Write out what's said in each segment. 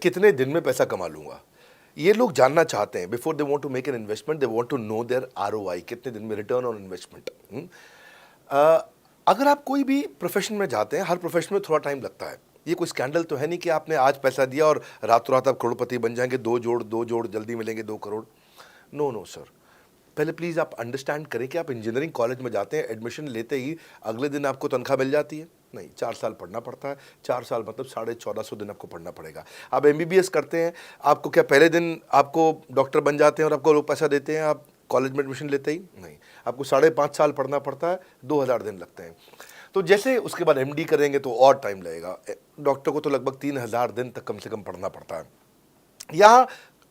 कितने दिन में पैसा कमा लूंगा, ये लोग जानना चाहते हैं। Before they want to make an investment, they want to know their ROI, कितने दिन में रिटर्न ऑन इन्वेस्टमेंट। अगर आप कोई भी प्रोफेशन में जाते हैं, हर प्रोफेशन में थोड़ा टाइम लगता है। ये कोई स्कैंडल तो है नहीं कि आपने आज पैसा दिया और रातों रात आप करोड़पति बन जाएंगे, दो जोड़ जल्दी मिलेंगे 2 करोड़। नो नो सर, पहले प्लीज़ आप अंडरस्टैंड करें कि आप इंजीनियरिंग कॉलेज में जाते हैं, एडमिशन लेते ही अगले दिन आपको तनख्वाह मिल जाती है? नहीं, 4 साल पढ़ना पड़ता है। 4 साल मतलब 1450 दिन आपको पढ़ना पड़ेगा। आप एमबीबीएस करते हैं, आपको क्या पहले दिन आपको डॉक्टर बन जाते हैं और आपको लोग पैसा देते हैं आप कॉलेज में एडमिशन लेते ही? नहीं, आपको 5.5 साल पढ़ना पड़ता है, 2000 दिन लगते हैं। तो जैसे उसके बाद एमडी करेंगे तो और टाइम लगेगा। डॉक्टर को तो लगभग 3000 दिन तक कम से कम पढ़ना पड़ता है। यहाँ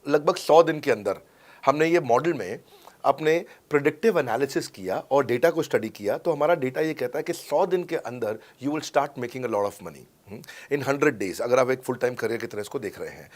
लगभग 100 दिन के अंदर हमने ये मॉडल में अपने प्रिडिक्टिव एनालिसिस किया और डेटा को स्टडी किया, तो हमारा डेटा ये कहता है कि 100 दिन के अंदर you will start making a lot of money in 100 days, अगर आप एक फुल टाइम करियर की तरह इसको देख रहे हैं।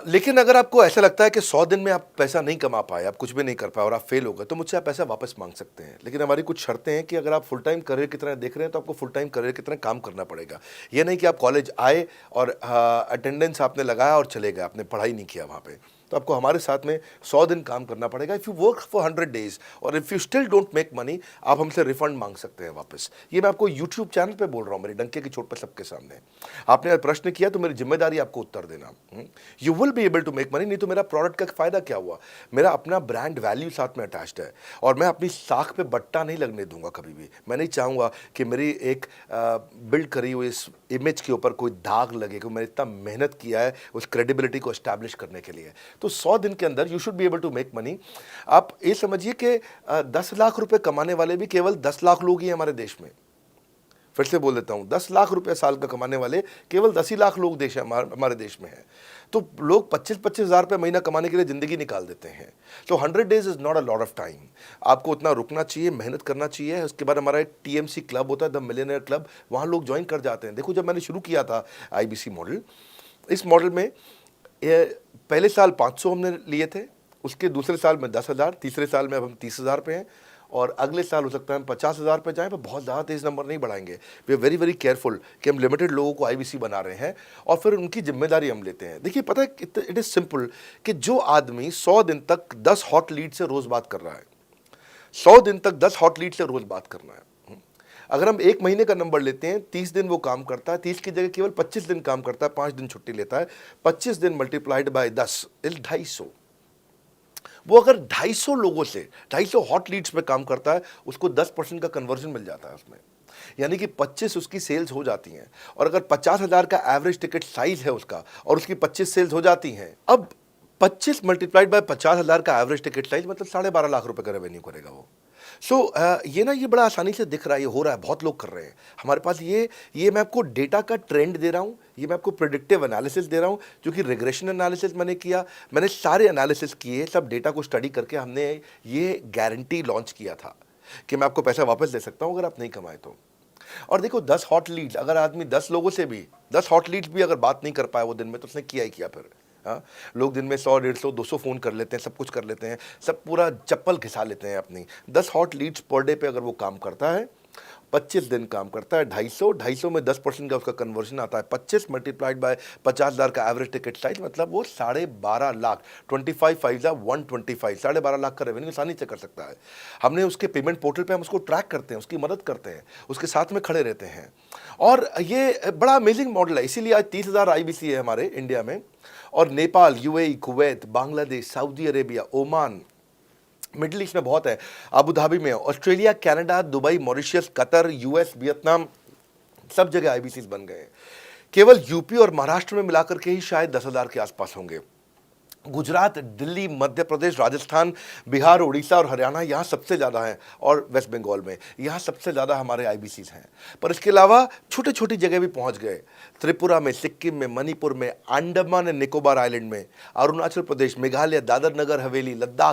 लेकिन अगर आपको ऐसा लगता है कि 100 दिन में आप पैसा नहीं कमा पाए, आप कुछ भी नहीं कर पाए और आप फेल हो गए, तो मुझसे आप पैसा वापस मांग सकते हैं। लेकिन हमारी कुछ शर्तें हैं कि अगर आप फुल टाइम करियर की तरह देख रहे हैं तो आपको फुल टाइम करियर की तरह काम करना पड़ेगा। ये नहीं कि आप कॉलेज आए और अटेंडेंस आपने लगाया और चले गए, आपने पढ़ाई नहीं किया वहाँ पे। तो आपको हमारे साथ में 100 दिन काम करना पड़ेगा। If you work for 100 days और if you still don't make money, आप हमसे रिफंड मांग सकते हैं वापस। ये मैं आपको यूट्यूब चैनल पे बोल रहा हूँ, मेरे डंके की चोट पे सबके सामने। आपने प्रश्न किया तो मेरी जिम्मेदारी आपको उत्तर देना। You will be able to make money, नहीं तो मेरा प्रोडक्ट का फ़ायदा क्या हुआ? मेरा अपना ब्रांड वैल्यू साथ में अटैच्ड है और मैं अपनी साख पे बट्टा नहीं लगने दूंगा कभी भी। मैं नहीं चाहूँगा कि मेरी एक बिल्ड करी हुई इस इमेज के ऊपर कोई दाग लगे, क्योंकि मैंने इतना मेहनत किया है उस क्रेडिबिलिटी को एस्टैब्लिश करने के लिए। तो 100 दिन के अंदर you should be able to make money. आप ये समझिए कि 10 लाख रुपए कमाने वाले भी केवल 10 लाख लोग ही हमारे देश में। फिर से बोल देता हूँ, 10 लाख रुपए साल का कमाने वाले केवल 10 ही लाख लोग देश हमारे देश में हैं। तो लोग 25-25 हज़ार रुपये महीना कमाने के लिए ज़िंदगी निकाल देते हैं। तो 100 days is not a lot of time. आपको उतना रुकना चाहिए, मेहनत करना चाहिए। उसके बाद हमारा एक टीएमसी क्लब होता है, द मिलियनेयर क्लब, वहाँ लोग ज्वाइन कर जाते हैं। देखो, जब मैंने शुरू किया था आईबीसी मॉडल, इस मॉडल में पहले साल 500 हमने लिए थे, उसके दूसरे साल में 10,000, तीसरे साल में अब हम 30,000 पे हैं और अगले साल हो सकता है हम 50,000 पे जाएं, पर बहुत ज़्यादा तेज़ नंबर नहीं बढ़ाएंगे। We are very very careful कि हम लिमिटेड लोगों को आईबीसी बना रहे हैं और फिर उनकी जिम्मेदारी हम लेते हैं। देखिए, पता है इट इज़ सिंपल कि जो आदमी 100 दिन तक 10 हॉट लीड से रोज़ बात कर रहा है, 100 दिन तक 10 हॉट लीड से रोज़ बात करना है। अगर हम 1 महीने का नंबर लेते हैं, 30 दिन वो काम करता है, 30 की जगह केवल 25 दिन काम करता है, 5 दिन छुट्टी लेता है, 25 दिन मल्टीप्लाइड बाय 10 इज 250। वो अगर 250 लोगों से 250 हॉट लीड्स पे काम करता है, उसको 10% का कन्वर्जन मिल जाता है उसमें, यानी कि 25 उसकी सेल्स हो जाती हैं। और अगर 50,000 का एवरेज टिकट साइज है उसका और उसकी 25 सेल्स हो जाती हैं, अब 25 मल्टीप्लाइड बाय 50,000 का एवरेज टिकट साइज मतलब 12.5 लाख रुपए का रेवेन्यू करेगा वो। ये बड़ा आसानी से दिख रहा है, ये हो रहा है, बहुत लोग कर रहे हैं हमारे पास। ये मैं आपको डेटा का ट्रेंड दे रहा हूँ, ये मैं आपको प्रेडिक्टिव एनालिसिस दे रहा हूँ, जो कि रिग्रेशन एनालिसिस मैंने किया। मैंने सारे एनालिसिस किए, सब डेटा को स्टडी करके हमने ये गारंटी लॉन्च किया था कि मैं आपको पैसा वापस दे सकता हूँ अगर आप नहीं कमाए तो। और देखो, 10 हॉट लीड्स, अगर आदमी 10 लोगों से भी 10 हॉट लीड्स भी अगर बात नहीं कर पाया वो दिन में, तो उसने किया ही किया फिर। हाँ, लोग दिन में 100, 150, 200 फ़ोन कर लेते हैं, सब कुछ कर लेते हैं, सब पूरा चप्पल घिसा लेते हैं अपनी। 10 हॉट लीड्स पर डे पे अगर वो काम करता है, 25 दिन काम करता है, 250 में 10% का उसका कन्वर्जन आता है, 25 मल्टीप्लाइड बाय 50,000 का एवरेज टिकट साइज, मतलब वो 12.5 लाख, 25 5 125, 12.5 लाख का रेवेन्यू आसानी से कर सकता है। हमने उसके पेमेंट पोर्टल पे हम उसको ट्रैक करते हैं, उसकी मदद करते हैं, उसके साथ में खड़े रहते हैं। और ये बड़ा अमेजिंग मॉडल है, इसीलिए आज 30,000 आईबीसी है हमारे इंडिया में। और Nepal, UAE, Kuwait, Bangladesh, Saudi Arabia, Oman, middle east में बहुत है, अबू धाबी में, Australia, Canada, Dubai, Mauritius, Qatar, US, Vietnam, सब जगह आईबीसीज बन गए हैं। केवल यूपी और महाराष्ट्र में मिलाकर के ही शायद 10,000 के आसपास होंगे। गुजरात, दिल्ली, मध्य प्रदेश, राजस्थान, बिहार, उड़ीसा और हरियाणा, यहाँ सबसे ज़्यादा हैं, और वेस्ट बंगाल में यहाँ सबसे ज़्यादा हमारे आईबीसीज हैं। पर इसके अलावा छोटी छोटी जगह भी पहुँच गए, त्रिपुरा में, सिक्किम में, मणिपुर में, अंडमान एंड निकोबार आइलैंड में, अरुणाचल प्रदेश, मेघालय, दादर नगर हवेली, लद्दाख।